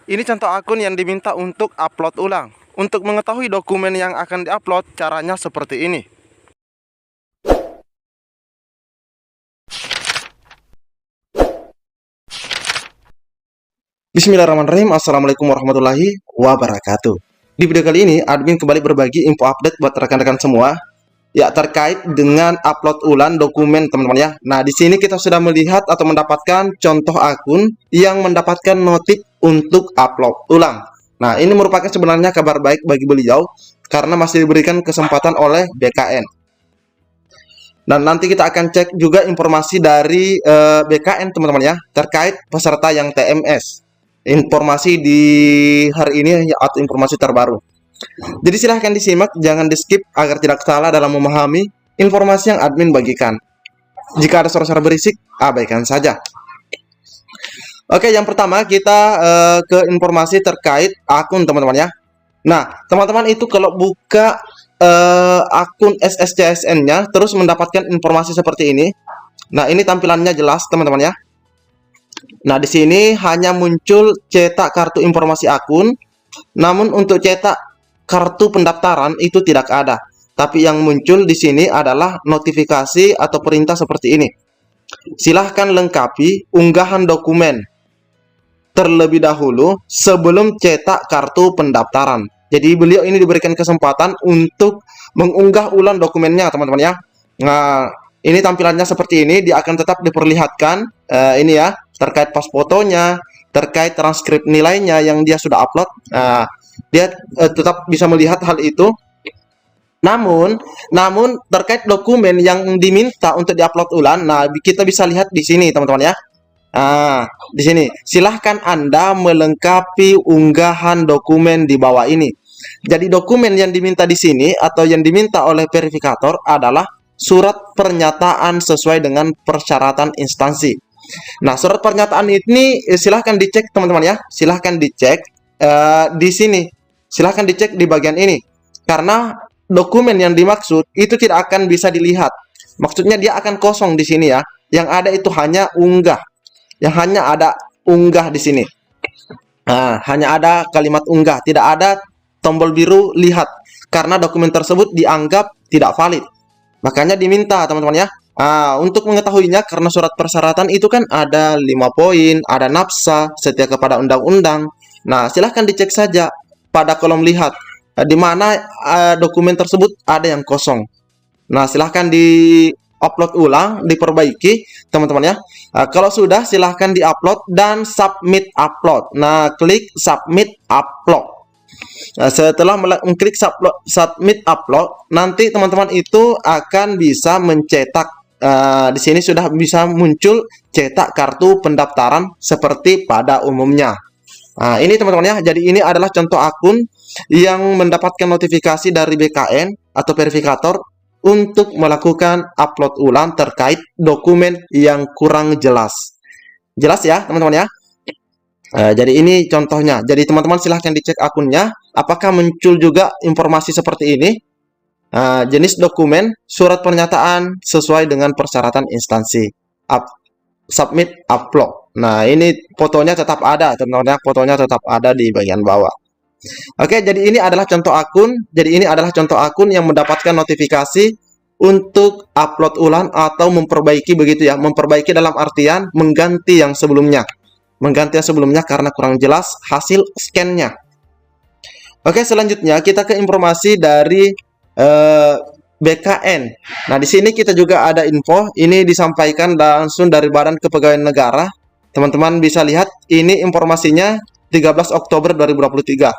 Ini contoh akun yang diminta untuk upload ulang. Untuk mengetahui dokumen yang akan diupload, caranya seperti ini. Bismillahirrahmanirrahim. Assalamualaikum warahmatullahi wabarakatuh. Di video kali ini, admin kembali berbagi info update buat rekan-rekan semua, ya, terkait dengan upload ulang dokumen, teman-teman ya. Nah, di sini kita sudah melihat atau mendapatkan contoh akun yang mendapatkan notif untuk upload ulang. Nah, ini merupakan sebenarnya kabar baik bagi beliau karena masih diberikan kesempatan oleh BKN. Dan nanti kita akan cek juga informasi dari BKN, teman-teman ya, terkait peserta yang TMS. Informasi di hari ini atau informasi terbaru. Jadi silahkan disimak, jangan di skip agar tidak salah dalam memahami informasi yang admin bagikan. Jika ada suara-suara berisik, abaikan saja. Oke, yang pertama kita ke informasi terkait akun, teman-teman ya. Nah, teman-teman itu kalau buka akun SSCSN-nya terus mendapatkan informasi seperti ini. Nah, ini tampilannya jelas, teman-teman ya. Nah, di sini hanya muncul cetak kartu informasi akun, namun untuk cetak kartu pendaftaran itu tidak ada. Tapi yang muncul di sini adalah notifikasi atau perintah seperti ini. Silahkan lengkapi unggahan dokumen terlebih dahulu sebelum cetak kartu pendaftaran. Jadi beliau ini diberikan kesempatan untuk mengunggah ulang dokumennya, teman-teman ya. Nah, ini tampilannya seperti ini, dia akan tetap diperlihatkan ini ya, terkait pas fotonya, terkait transkrip nilainya yang dia sudah upload. Nah, dia tetap bisa melihat hal itu. Namun terkait dokumen yang diminta untuk diupload ulang, nah kita bisa lihat di sini, teman-teman ya. Nah, di sini silahkan Anda melengkapi unggahan dokumen di bawah ini. Jadi dokumen yang diminta di sini atau yang diminta oleh verifikator adalah surat pernyataan sesuai dengan persyaratan instansi. Nah, surat pernyataan ini silahkan dicek, teman-teman ya. Silahkan dicek di sini. Silahkan dicek di bagian ini. Karena dokumen yang dimaksud itu tidak akan bisa dilihat. Maksudnya dia akan kosong di sini ya. Yang ada itu hanya unggah. Yang hanya ada unggah di sini. Nah, hanya ada kalimat unggah, tidak ada tombol biru lihat. Karena dokumen tersebut dianggap tidak valid. Makanya diminta, teman-teman ya. Nah, untuk mengetahuinya, karena surat persyaratan itu kan ada 5 poin, ada nafsa, setia kepada undang-undang. Nah, silahkan dicek saja pada kolom lihat, di mana dokumen tersebut ada yang kosong. Nah, silahkan di-upload ulang, diperbaiki, teman-teman ya. Kalau sudah, silahkan di-upload dan submit upload. Nah, klik submit upload. Nah, setelah mengklik submit upload, nanti teman-teman itu akan bisa mencetak. Di sini sudah bisa muncul cetak kartu pendaftaran seperti pada umumnya. Nah, ini teman-teman ya. Jadi ini adalah contoh akun yang mendapatkan notifikasi dari BKN atau verifikator untuk melakukan upload ulang terkait dokumen yang kurang jelas. Jelas ya, teman-teman ya. Jadi ini contohnya. Jadi teman-teman silahkan dicek akunnya, apakah muncul juga informasi seperti ini. Jenis dokumen, surat pernyataan sesuai dengan persyaratan instansi. Submit upload. Nah, ini fotonya tetap ada, teman-teman. Fotonya tetap ada di bagian bawah. Oke, jadi ini adalah contoh akun. Jadi ini adalah contoh akun yang mendapatkan notifikasi untuk upload ulang atau memperbaiki begitu ya. Memperbaiki dalam artian mengganti yang sebelumnya. Mengganti yang sebelumnya karena kurang jelas hasil scan-nya. Oke, selanjutnya kita ke informasi dari BKN. Nah, di sini kita juga ada info. Ini disampaikan langsung dari Badan Kepegawaian Negara. Teman-teman bisa lihat, ini informasinya 13 Oktober 2023.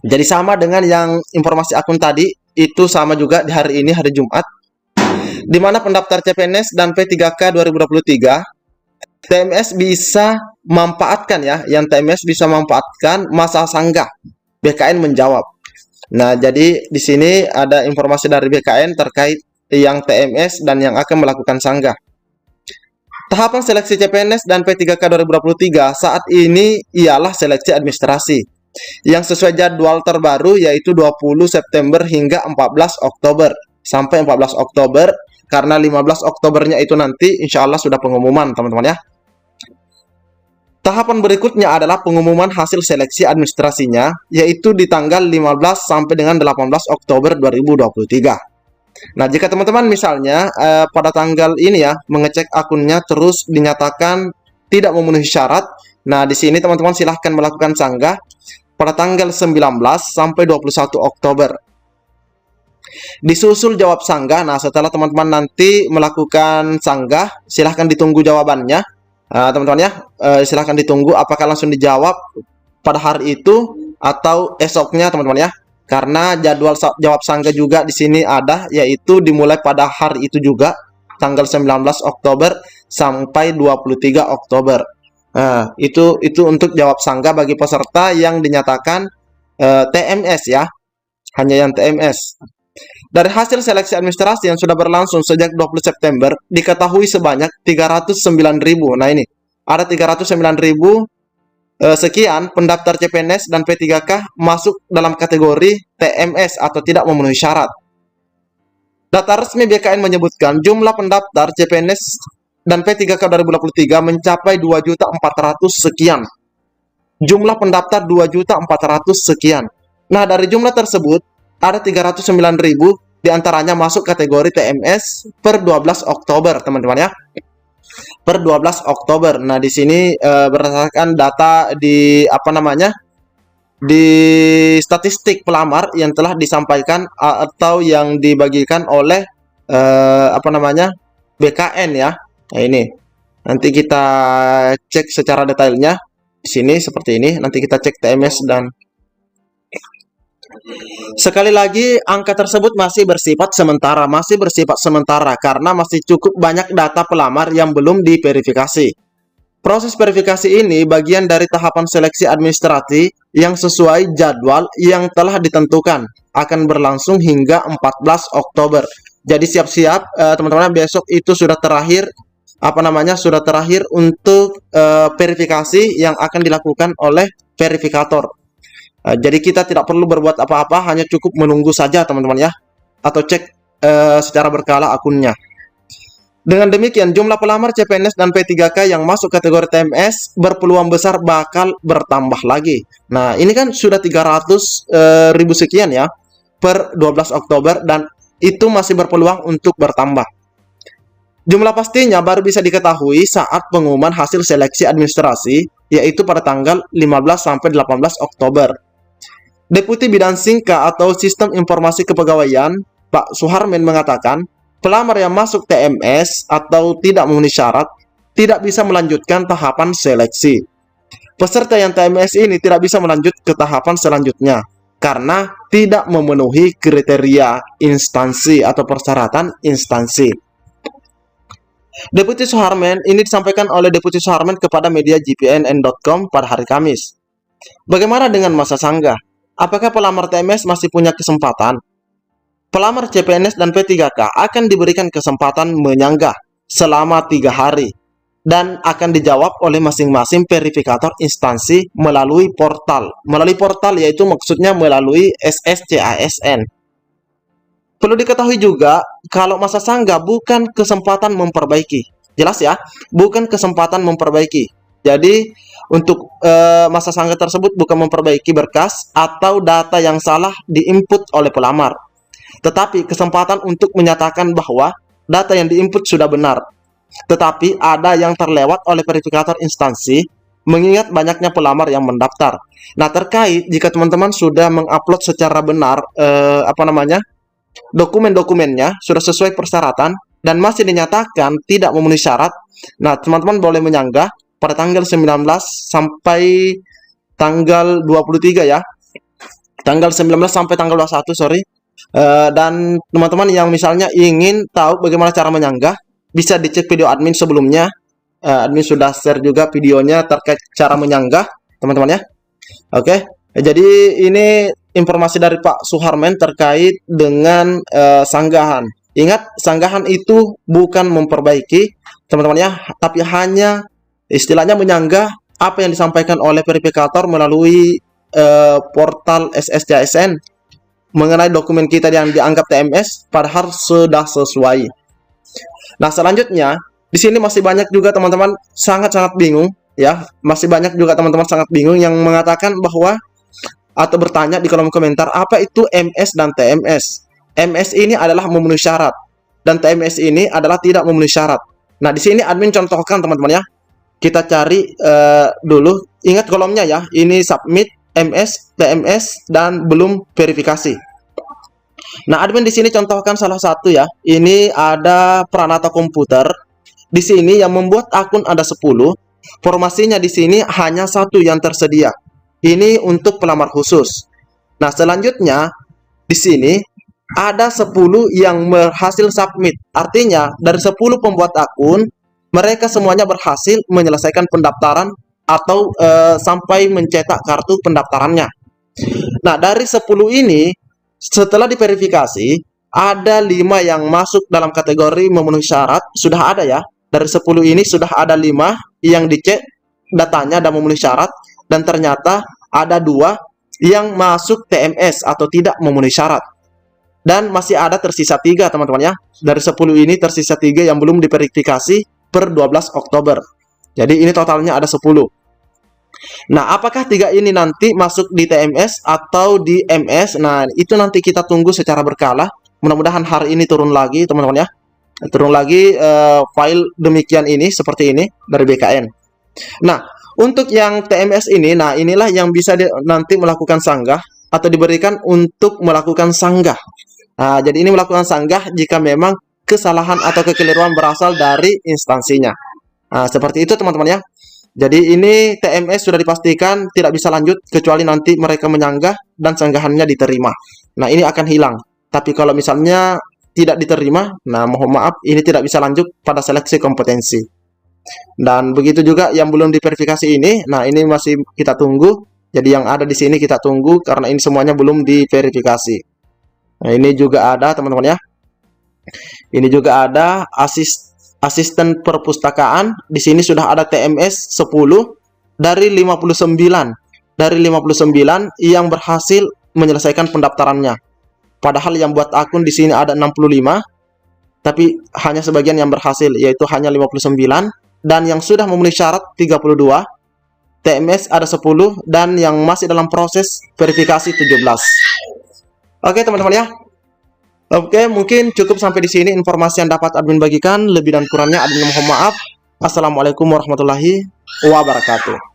Jadi sama dengan yang informasi akun tadi, itu sama juga di hari ini, hari Jumat. Di mana pendaftar CPNS dan P3K 2023 TMS bisa memanfaatkan ya, yang TMS bisa memanfaatkan masa sanggah. BKN menjawab. Nah, jadi di sini ada informasi dari BKN terkait yang TMS dan yang akan melakukan sanggah. Tahapan seleksi CPNS dan P3K 2023 saat ini ialah seleksi administrasi yang sesuai jadwal terbaru yaitu 20 September hingga 14 Oktober. Sampai 14 Oktober karena 15 Oktobernya itu nanti insya Allah sudah pengumuman, teman-teman ya. Tahapan berikutnya adalah pengumuman hasil seleksi administrasinya, yaitu di tanggal 15 sampai dengan 18 Oktober 2023. Nah, jika teman-teman misalnya pada tanggal ini ya, mengecek akunnya terus dinyatakan tidak memenuhi syarat, nah di sini teman-teman silahkan melakukan sanggah pada tanggal 19 sampai 21 Oktober. Disusul jawab sanggah. Nah, setelah teman-teman nanti melakukan sanggah, silahkan ditunggu jawabannya. Teman-teman ya, silahkan ditunggu apakah langsung dijawab pada hari itu atau esoknya teman-teman ya. Karena jadwal jawab sanggah juga di sini ada, yaitu dimulai pada hari itu juga, tanggal 19 Oktober sampai 23 Oktober. Itu untuk jawab sanggah bagi peserta yang dinyatakan TMS ya, hanya yang TMS. Dari hasil seleksi administrasi yang sudah berlangsung sejak 20 September, diketahui sebanyak 309.000. Nah ini, ada 309.000 sekian pendaftar CPNS dan P3K masuk dalam kategori TMS atau tidak memenuhi syarat. Data resmi BKN menyebutkan jumlah pendaftar CPNS dan P3K 2023 mencapai 2.400.000 sekian. Jumlah pendaftar 2.400.000 sekian. Nah, dari jumlah tersebut, ada 309.000 diantaranya masuk kategori TMS per 12 Oktober, teman-teman ya. Per 12 Oktober. Nah, di sini berdasarkan data di di statistik pelamar yang telah disampaikan atau yang dibagikan oleh BKN ya. Nah, ini. Nanti kita cek secara detailnya. Di sini seperti ini. Nanti kita cek TMS dan sekali lagi, angka tersebut masih bersifat sementara karena masih cukup banyak data pelamar yang belum diverifikasi. Proses verifikasi ini bagian dari tahapan seleksi administratif yang sesuai jadwal yang telah ditentukan, akan berlangsung hingga 14 Oktober. Jadi siap-siap teman-teman, besok itu sudah terakhir sudah terakhir untuk verifikasi yang akan dilakukan oleh verifikator. Jadi kita tidak perlu berbuat apa-apa, hanya cukup menunggu saja teman-teman ya, atau cek secara berkala akunnya. Dengan demikian, jumlah pelamar CPNS dan P3K yang masuk kategori TMS berpeluang besar bakal bertambah lagi. Nah, ini kan sudah 300.000 sekian ya, per 12 Oktober, dan itu masih berpeluang untuk bertambah. Jumlah pastinya baru bisa diketahui saat pengumuman hasil seleksi administrasi, yaitu pada tanggal 15 sampai 18 Oktober. Deputi Bidang Singka atau Sistem Informasi Kepegawaian, Pak Suharmen mengatakan, pelamar yang masuk TMS atau tidak memenuhi syarat tidak bisa melanjutkan tahapan seleksi. Peserta yang TMS ini tidak bisa melanjut ke tahapan selanjutnya karena tidak memenuhi kriteria instansi atau persyaratan instansi. Deputi Suharmen ini disampaikan oleh Deputi Suharmen kepada media gpnn.com pada hari Kamis. Bagaimana dengan masa sanggah? Apakah pelamar TMS masih punya kesempatan? Pelamar CPNS dan P3K akan diberikan kesempatan menyanggah selama 3 hari dan akan dijawab oleh masing-masing verifikator instansi melalui portal. Melalui portal yaitu maksudnya melalui SSCASN. Perlu diketahui juga kalau masa sanggah bukan kesempatan memperbaiki. Jelas ya, bukan kesempatan memperbaiki. Jadi untuk masa sanggah tersebut bukan memperbaiki berkas atau data yang salah diinput oleh pelamar, tetapi kesempatan untuk menyatakan bahwa data yang diinput sudah benar, tetapi ada yang terlewat oleh verifikator instansi mengingat banyaknya pelamar yang mendaftar. Nah, terkait jika teman-teman sudah mengupload secara benar dokumen-dokumennya sudah sesuai persyaratan dan masih dinyatakan tidak memenuhi syarat, nah teman-teman boleh menyanggah pada tanggal 19 sampai tanggal 23 ya. Tanggal 19 sampai tanggal 21, sorry. Dan teman-teman yang misalnya ingin tahu bagaimana cara menyanggah, bisa dicek video admin sebelumnya. Admin sudah share juga videonya terkait cara menyanggah, teman-teman ya. Oke, jadi ini informasi dari Pak Suharmen terkait dengan sanggahan. Ingat, sanggahan itu bukan memperbaiki, teman-teman ya, tapi hanya istilahnya menyanggah apa yang disampaikan oleh verifikator melalui portal SSCASN mengenai dokumen kita yang dianggap TMS padahal sudah sesuai. Nah, selanjutnya di sini masih banyak juga teman-teman sangat-sangat bingung ya. Masih banyak juga teman-teman sangat bingung yang mengatakan bahwa atau bertanya di kolom komentar apa itu MS dan TMS. MS ini adalah memenuhi syarat dan TMS ini adalah tidak memenuhi syarat. Nah, di sini admin contohkan teman-teman ya. Kita cari dulu, ingat kolomnya ya. Ini submit, MS, TMS dan belum verifikasi. Nah, admin di sini contohkan salah satu ya. Ini ada Pranata Komputer. Di sini yang membuat akun ada 10. Formasinya di sini hanya satu yang tersedia. Ini untuk pelamar khusus. Nah, selanjutnya di sini ada 10 yang berhasil submit. Artinya dari 10 pembuat akun, mereka semuanya berhasil menyelesaikan pendaftaran atau sampai mencetak kartu pendaftarannya. Nah, dari 10 ini setelah diverifikasi, ada 5 yang masuk dalam kategori memenuhi syarat, sudah ada ya. Dari 10 ini sudah ada 5 yang dicek datanya dan memenuhi syarat, dan ternyata ada 2 yang masuk TMS atau tidak memenuhi syarat. Dan masih ada tersisa 3 teman-teman ya. Dari 10 ini tersisa 3 yang belum diverifikasi per 12 Oktober. Jadi ini totalnya ada 10. Nah, apakah 3 ini nanti masuk di TMS atau di MS? Nah, itu nanti kita tunggu secara berkala. Mudah-mudahan hari ini turun lagi, teman-teman ya. Turun lagi file demikian ini, seperti ini, dari BKN. Nah, untuk yang TMS ini, nah inilah yang bisa nanti melakukan sanggah atau diberikan untuk melakukan sanggah. Nah, jadi ini melakukan sanggah jika memang kesalahan atau kekeliruan berasal dari instansinya. Nah, seperti itu teman-teman ya. Jadi ini TMS sudah dipastikan tidak bisa lanjut kecuali nanti mereka menyanggah dan sanggahannya diterima. Nah, ini akan hilang. Tapi kalau misalnya tidak diterima, nah mohon maaf ini tidak bisa lanjut pada seleksi kompetensi. Dan begitu juga yang belum diverifikasi ini, nah ini masih kita tunggu. Jadi yang ada di sini kita tunggu karena ini semuanya belum diverifikasi. Nah, ini juga ada teman-teman ya. Ini juga ada asisten perpustakaan. Di sini sudah ada TMS 10 dari 59. Dari 59 yang berhasil menyelesaikan pendaftarannya. Padahal yang buat akun di sini ada 65, tapi hanya sebagian yang berhasil, yaitu hanya 59, dan yang sudah memenuhi syarat 32, TMS ada 10, dan yang masih dalam proses verifikasi 17. Oke teman-teman ya. Oke, mungkin cukup sampai di sini informasi yang dapat admin bagikan. Lebih dan kurangnya admin mohon maaf. Assalamualaikum warahmatullahi wabarakatuh.